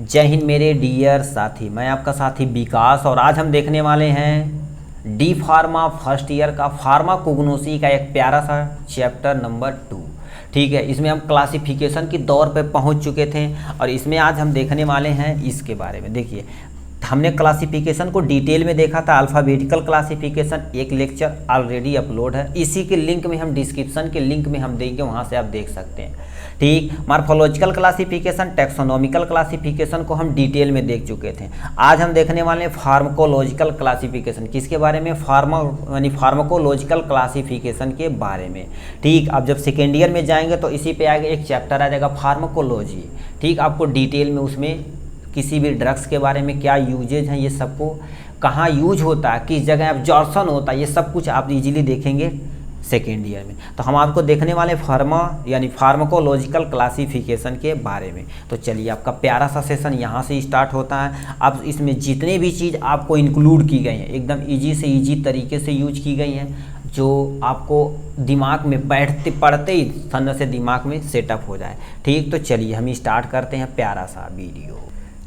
जय हिंद मेरे डियर साथी, मैं आपका साथी विकास और आज हम देखने वाले हैं डी फार्मा फर्स्ट ईयर का फार्माकोग्नोसी का एक प्यारा सा चैप्टर नंबर 2। ठीक है, इसमें हम क्लासिफिकेशन की दौर पे पहुंच चुके थे और इसमें आज हम देखने वाले हैं इसके बारे में। देखिए, हमने क्लासिफिकेशन को डिटेल में देखा था, अल्फ़ाबेटिकल क्लासिफिकेशन, एक लेक्चर ऑलरेडी अपलोड है, इसी के लिंक में हम डिस्क्रिप्शन के लिंक में हम देंगे, वहाँ से आप देख सकते हैं। ठीक, मॉर्फोलॉजिकल क्लासिफिकेशन, टैक्सोनॉमिकल क्लासिफिकेशन को हम डिटेल में देख चुके थे। आज हम देखने वाले हैं फार्माकोलॉजिकल क्लासिफिकेशन, किसके बारे में? फार्माकोलॉजिकल क्लासिफिकेशन के बारे में। ठीक, अब जब सेकेंड ईयर में जाएंगे तो इसी पे आगे एक चैप्टर आ जाएगा फार्माकोलॉजी। ठीक, आपको डिटेल में उसमें किसी भी ड्रग्स के बारे में क्या यूजेज हैं, ये सबको कहाँ यूज होता है, किस जगह एब्जॉर्प्शन होता है, ये सब कुछ आप इजीली देखेंगे सेकेंड ईयर में। तो हम आपको देखने वाले फार्माकोलॉजिकल क्लासिफिकेशन के बारे में। तो चलिए, आपका प्यारा सा सेशन यहाँ से स्टार्ट होता है। अब इसमें जितने भी चीज़ आपको इंक्लूड की गई हैं एकदम ईजी से ईजी तरीके से यूज की गई हैं, जो आपको दिमाग में बैठते पढ़ते ही ठंड से दिमाग में सेटअप हो जाए। ठीक, तो चलिए हम स्टार्ट करते हैं प्यारा सा वीडियो।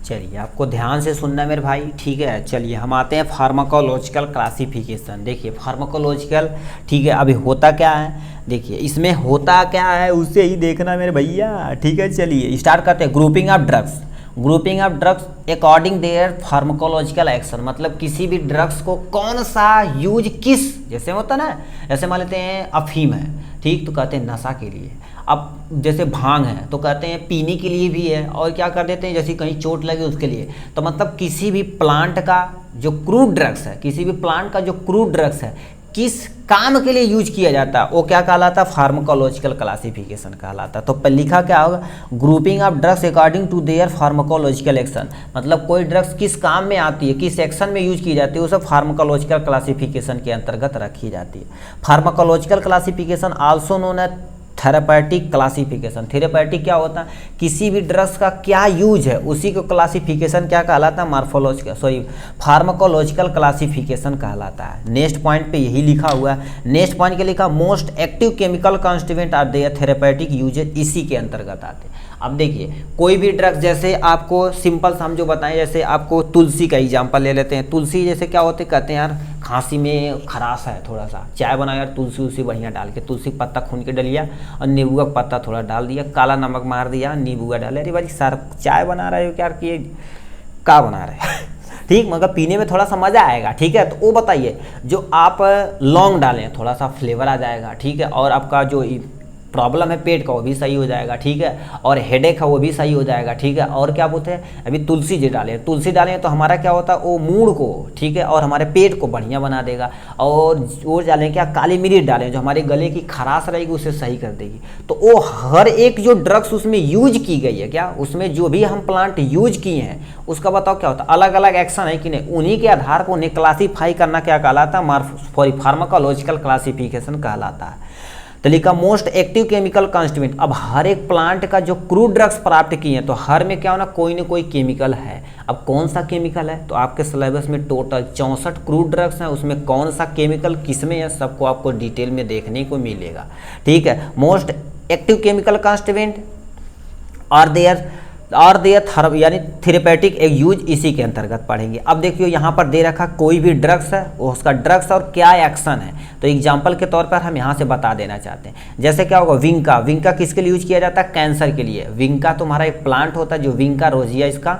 चलिए, आपको ध्यान से सुनना है मेरे भाई। ठीक है, चलिए हम आते हैं फार्माकोलॉजिकल क्लासिफिकेशन। देखिए फार्माकोलॉजिकल, ठीक है, अभी होता क्या है, देखिए इसमें होता क्या है उसे ही देखना मेरे भैया। ठीक है, चलिए स्टार्ट करते हैं। Grouping of drugs, grouping of drugs according their pharmacological action, मतलब किसी भी ड्रग्स को कौन सा यूज किस, जैसे होता ना, जैसे मान लेते हैं अफीम है, ठीक, तो कहते हैं नशा के लिए। अब जैसे भांग है तो कहते हैं पीने के लिए भी है, और क्या कर देते हैं जैसे कहीं चोट लगे उसके लिए। तो मतलब किसी भी प्लांट का जो क्रूड ड्रग्स है, किसी भी प्लांट का जो क्रूड ड्रग्स है किस काम के लिए यूज किया जाता है, वो क्या कहलाता है? फार्माकोलॉजिकल क्लासिफिकेशन कहलाता है। तो लिखा क्या होगा? Grouping of drugs according to their pharmacological action, मतलब कोई ड्रग्स किस काम में आती है, किस एक्शन में यूज की जाती है, वो सब फार्माकोलॉजिकल क्लासिफिकेशन के अंतर्गत रखी जाती है। Pharmacological classification also known as therapeutic classification. Therapeutic क्या होता है? किसी भी ड्रग्स का क्या यूज है उसी को क्लासिफिकेशन क्या कहलाता है? फार्माकोलॉजिकल क्लासिफिकेशन कहलाता है। नेक्स्ट पॉइंट पे यही लिखा हुआ है। नेक्स्ट पॉइंट के लिखा most active chemical constituent are their therapeutic uses, इसी के अंतर्गत आते हैं। अब देखिए, कोई भी ड्रग्स, जैसे आपको सिंपल हम जो बताएं, जैसे आपको तुलसी का एग्जांपल ले लेते हैं। तुलसी जैसे क्या होते, कहते हैं यार खांसी में खराश है, थोड़ा सा चाय बनाओ यार तुलसी उसी बढ़िया डाल के, तुलसी पत्ता खून के डलिया और नींबू का पत्ता थोड़ा डाल दिया, काला नमक मार दिया, नींबू का डाले, अरे भाई सर चाय बना रहे हो क्या, कि क्या बना रहे हैं ठीक, मगर पीने में थोड़ा सा मज़ा आएगा। ठीक है, तो वो बताइए, जो आप लौंग डालें थोड़ा सा फ्लेवर आ जाएगा। ठीक है, और आपका जो प्रॉब्लम है पेट का वो भी सही हो जाएगा। ठीक है, और हेडेक है वो भी सही हो जाएगा। ठीक है, और क्या बोलते हैं, अभी तुलसी जो डालें, तुलसी डालें तो हमारा क्या होता है, वो मूड को, ठीक है, और हमारे पेट को बढ़िया बना देगा। और वो डालें क्या, काली मिर्च डालें जो हमारे गले की खराश रहेगी उसे सही कर देगी। तो वो हर एक जो ड्रग्स उसमें यूज की गई है, क्या उसमें जो भी हम प्लांट यूज किए हैं उसका बताओ क्या होता है, अलग अलग एक्शन है कि नहीं, उन्हीं के आधार को उन्हें क्लासीफाई करना क्या कहलाता है? फार्माकोलॉजिकल क्लासिफिकेशन कहलाता है। तो लिखा मोस्ट एक्टिव केमिकल कॉन्स्टिट्यूएंट। अब हर एक प्लांट का जो क्रूड ड्रग्स प्राप्त किए हैं तो हर में क्या होना, कोई ना कोई केमिकल है। अब कौन सा केमिकल है, तो आपके सिलेबस में टोटल 64 क्रूड ड्रग्स हैं, उसमें कौन सा केमिकल किसमें है सबको आपको डिटेल में देखने को मिलेगा। ठीक है, मोस्ट एक्टिव केमिकल कॉन्स्टिट्यूएंट और देयर यानी थेरेपेटिक एक यूज, इसी के अंतर्गत पढ़ेंगे। अब देखिए यहाँ पर दे रखा कोई भी ड्रग्स है, उसका ड्रग्स और क्या एक्शन है, तो एग्जांपल के तौर पर हम यहाँ से बता देना चाहते हैं। जैसे क्या होगा, विंका, विंका किसके लिए यूज किया जाता है? कैंसर के लिए। विंका तुम्हारा एक प्लांट होता है जो विंका रोजिया इसका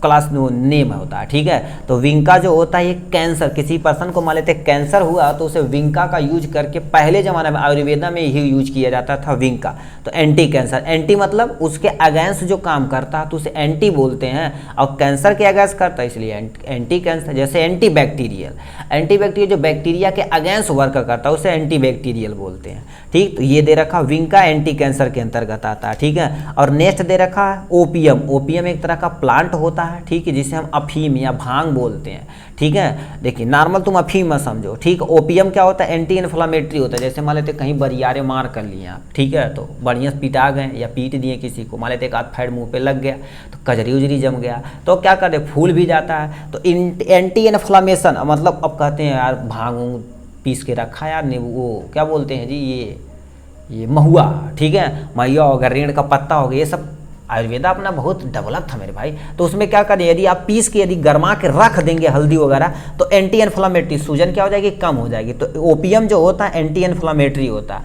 क्लास नेम होता है। ठीक है, तो विंका जो होता है ये कैंसर, किसी पर्सन को मान लेते कैंसर हुआ तो उसे विंका का यूज करके पहले ज़माने में आयुर्वेदा में यही यूज किया जाता था विंका। तो एंटी कैंसर, एंटी मतलब उसके अगेंस्ट जो काम करता है तो उसे एंटी बोलते हैं, और कैंसर के अगेंस्ट करता है इसलिए एंटी कैंसर। जैसे एंटी बैक्टीरियल जो बैक्टीरिया के अगेंस्ट वर्क करता है उसे एंटी बैक्टीरियल बोलते हैं। ठीक, तो ये दे रखा विंका एंटी कैंसर के अंतर्गत आता है। ठीक है, और नेक्स्ट दे रखा है ओपियम। ओपियम एक तरह का प्लांट होता है, ठीक है, जिसे हम अफीम या भांग बोलते हैं। ठीक है, देखिए नॉर्मल तुम अफीम मत समझो। ठीक, ओपियम क्या होता है, एंटी इन्फ्लामेटरी होता है। जैसे मान लेते कहीं बरियारे मार कर लिए आप, ठीक है, तो बढ़िया पिटा गए या पीट दिए किसी को, मान लेते एक आध फैड मुंह पे लग गया तो कजरी उजरी जम गया, तो क्या करे, फूल भी जाता है। तो एंटी इन्फ्लामेशन, मतलब अब कहते हैं यार भांग पीस के रखा यार, वो क्या बोलते हैं जी, ये महुआ, ठीक है, महुआ हो गया, रेड़ का पत्ता हो गया, ये सब आयुर्वेदा अपना बहुत डेवलप था मेरे भाई। तो उसमें क्या करें, यदि आप पीस के यदि गर्मा के रख देंगे हल्दी वगैरह, तो एंटी इन्फ्लामेटरी, सूजन क्या हो जाएगी, कम हो जाएगी। तो ओपियम जो होता है एंटी इन्फ्लामेटरी होता है।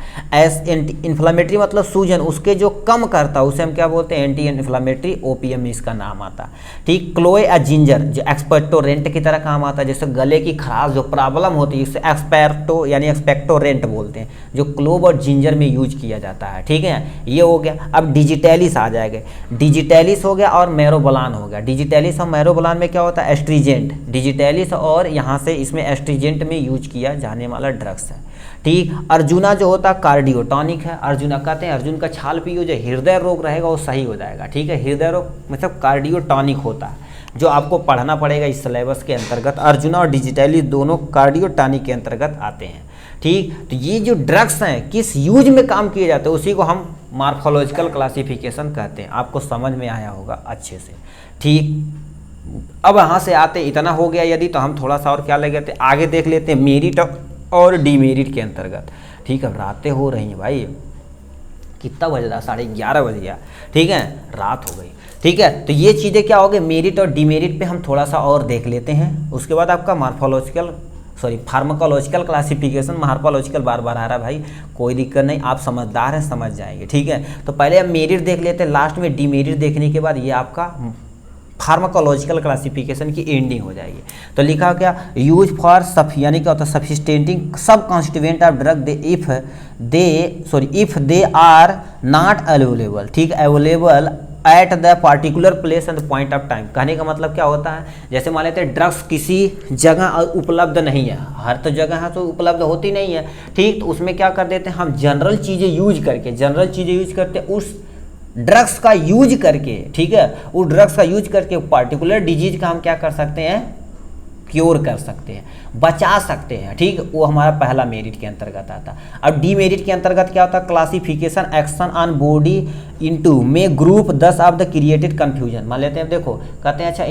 एंटी इन्फ्लामेटरी मतलब सूजन, उसके जो कम करता है उसे हम क्या बोलते हैं, एंटी इन्फ्लामेटरी, ओपियम में इसका नाम आता है। ठीक, क्लोए या जिंजर जो एक्सपेक्टोरेंट की तरह काम आता है, जैसे गले की खराश जो प्रॉब्लम होती है इसे एक्सपेक्टो यानी एक्सपेक्टोरेंट बोलते हैं, जो क्लोव और जिंजर में यूज किया जाता है। ठीक है, ये हो गया। अब डिजिटैलिस आ जाएगा, डिजिटैलिस हो गया और मैरोबलान हो गया। डिजिटैलिस और मैरोबलान में क्या होता है, एस्ट्रीजेंट, डिजिटैलिस और यहाँ से इसमें एस्ट्रीजेंट में यूज किया जाने वाला ड्रग्स है। ठीक, अर्जुना जो होता है कार्डियोटॉनिक है। अर्जुना कहते हैं अर्जुन का छाल पियो, जो हृदय रोग रहेगा वो सही हो जाएगा। ठीक है, हृदय रोग मतलब कार्डियोटॉनिक होता है, जो आपको पढ़ना पड़ेगा इस सिलेबस के अंतर्गत। अर्जुना और डिजिटैलिस दोनों कार्डियोटॉनिक के अंतर्गत आते हैं। ठीक, तो ये जो ड्रग्स हैं किस यूज में काम किए जाते हैं उसी को हम मार्फोलॉजिकल क्लासिफिकेशन कहते हैं। आपको समझ में आया होगा अच्छे से। ठीक, अब यहाँ से आते, इतना हो गया यदि, तो हम थोड़ा सा और क्या ले गए आगे देख लेते हैं मेरिट और डीमेरिट के अंतर्गत। ठीक है, रातें हो रही हैं भाई, कितना बज रहा, 11:30 बज गया। ठीक है, रात हो गई। ठीक है, तो ये चीज़ें क्या हो गई, मेरिट और डीमेरिट पे हम थोड़ा सा और देख लेते हैं। उसके बाद आपका फार्माकोलॉजिकल क्लासिफिकेशन, मार्फोलॉजिकल बार बार आ रहा है भाई, कोई दिक्कत नहीं, आप समझदार हैं, समझ जाएंगे। ठीक है, तो पहले हम मेरिट देख लेते हैं, लास्ट में डीमेरिट देखने के बाद ये आपका फार्माकोलॉजिकल क्लासिफिकेशन की एंडिंग हो जाएगी। तो लिखा क्या, यूज फॉर यानी क्या होता है, सफिस्टेंटिंग सब constituent of drug if they are not available. ठीक, available at the particular place and point of time. कहने का मतलब क्या होता है, जैसे मान लेते हैं ड्रग्स किसी जगह उपलब्ध नहीं है, हर तो जगह है तो उपलब्ध होती नहीं है। ठीक, तो उसमें क्या कर देते हैं हम, जनरल चीज़ें यूज करते उस ड्रग्स का यूज करके। ठीक है, उस ड्रग्स का यूज करके पार्टिकुलर डिजीज का हम क्या कर सकते हैं, क्योर कर सकते हैं, बचा सकते हैं। ठीक, वो हमारा पहला मेरिट के अंतर्गत आता है। अब डीमेरिट के अंतर्गत क्या होता है, classification action on body into में group 10 of the created confusion. मान लेते हैं, देखो कहते हैं अच्छा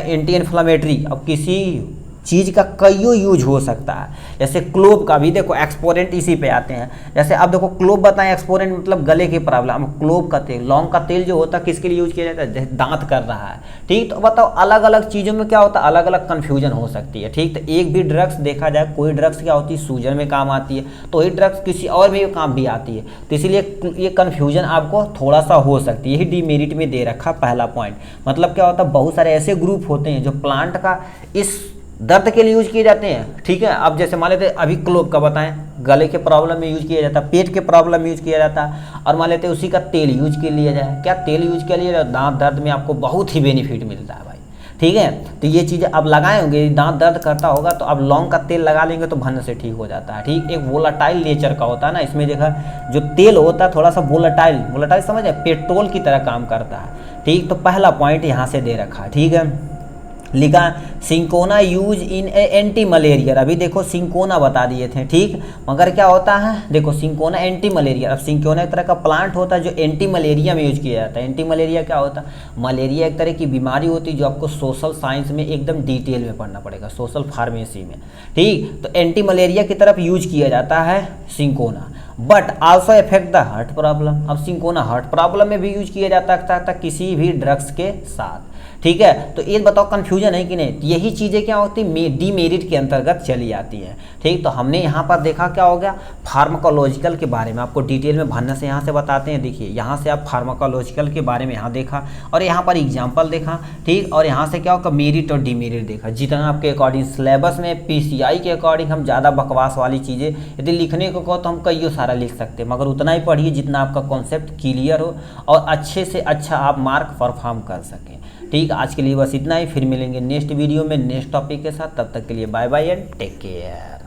एंटी इन्फ्लामेटरी, अब किसी चीज़ का कईयों यूज हो सकता है। जैसे क्लोव का भी देखो एक्सपोरेंट इसी पे आते हैं। जैसे अब देखो क्लोव बताएं, एक्सपोरेंट मतलब गले की प्रॉब्लम, क्लोव का तेल, लौंग का तेल जो होता है किसके लिए यूज किया जाता है, जैसे दांत कर रहा है। ठीक, तो बताओ अलग अलग चीज़ों में क्या होता है, अलग अलग कन्फ्यूजन हो सकती है। ठीक, तो एक भी ड्रग्स देखा जाए, कोई ड्रग्स क्या होती है, सूजन में काम आती है, तो वही ड्रग्स किसी और में काम भी आती है। तो इसलिए ये कन्फ्यूजन आपको थोड़ा सा हो सकती है। यही डीमेरिट में दे रखा पहला पॉइंट। मतलब क्या होता है, बहुत सारे ऐसे ग्रुप होते हैं जो प्लांट का इस दर्द के लिए यूज किए जाते हैं। ठीक है, अब जैसे मान लेते हैं अभी क्लोव का बताएं, गले के प्रॉब्लम में यूज किया जाता है, पेट के प्रॉब्लम में यूज किया जाता है, और मान लेते हैं उसी का तेल यूज कर लिया जाए। क्या तेल यूज कर लिया जाए, दांत दर्द में आपको बहुत ही बेनिफिट मिलता है भाई। ठीक है, तो ये चीज़ें अब लगाए होंगे, दांत दर्द करता होगा तो अब लौंग का तेल लगा लेंगे तो भन्न से ठीक हो जाता है। ठीक, एक वोलाटाइल नेचर का होता है ना, इसमें देखा जो तेल होता है थोड़ा सा वोलाटाइल समझ है, पेट्रोल की तरह काम करता है। ठीक, तो पहला पॉइंट यहाँ से दे रखा है। ठीक है, लिखा सिंकोना यूज इन एंटी मलेरियर। अभी देखो सिंकोना बता दिए थे। ठीक, मगर क्या होता है, देखो सिंकोना एंटी मलेरियर। अब सिंकोना एक तरह का प्लांट होता है जो एंटी मलेरिया में यूज किया जाता है। एंटी मलेरिया क्या होता है, मलेरिया एक तरह की बीमारी होती है जो आपको सोशल साइंस में एकदम डिटेल में पढ़ना पड़ेगा, सोशल फार्मेसी में। ठीक, तो एंटी मलेरिया की तरफ यूज किया जाता है cinchona, but also effect the heart problem. अब सिंकोना हार्ट प्रॉब्लम में भी यूज किया जाता है किसी भी ड्रग्स के साथ। ठीक है, तो ये बताओ कन्फ्यूजन है कि नहीं, यही चीज़ें क्या होती है, डीमेरिट के अंतर्गत चली आती हैं। ठीक, तो हमने यहाँ पर देखा क्या हो गया, फार्माकोलॉजिकल के बारे में आपको डिटेल में भन्न से यहाँ से बताते हैं। देखिए यहाँ से आप फार्माकोलॉजिकल के बारे में यहाँ देखा और यहाँ पर एग्जाम्पल देखा। ठीक, और यहाँ से क्या होगा, मेरिट और डीमेरिट देखा। जितना आपके अकॉर्डिंग सिलेबस में PCI के अकॉर्डिंग हम ज़्यादा बकवास वाली चीज़ें यदि लिखने को कहो तो हम कईयों सारा लिख सकते हैं, मगर उतना ही पढ़िए जितना आपका कॉन्सेप्ट क्लियर हो और अच्छे से अच्छा आप मार्क परफॉर्म कर सकें। ठीक, आज के लिए बस इतना ही, फिर मिलेंगे नेक्स्ट वीडियो में नेक्स्ट टॉपिक के साथ। तब तक के लिए bye bye and take care.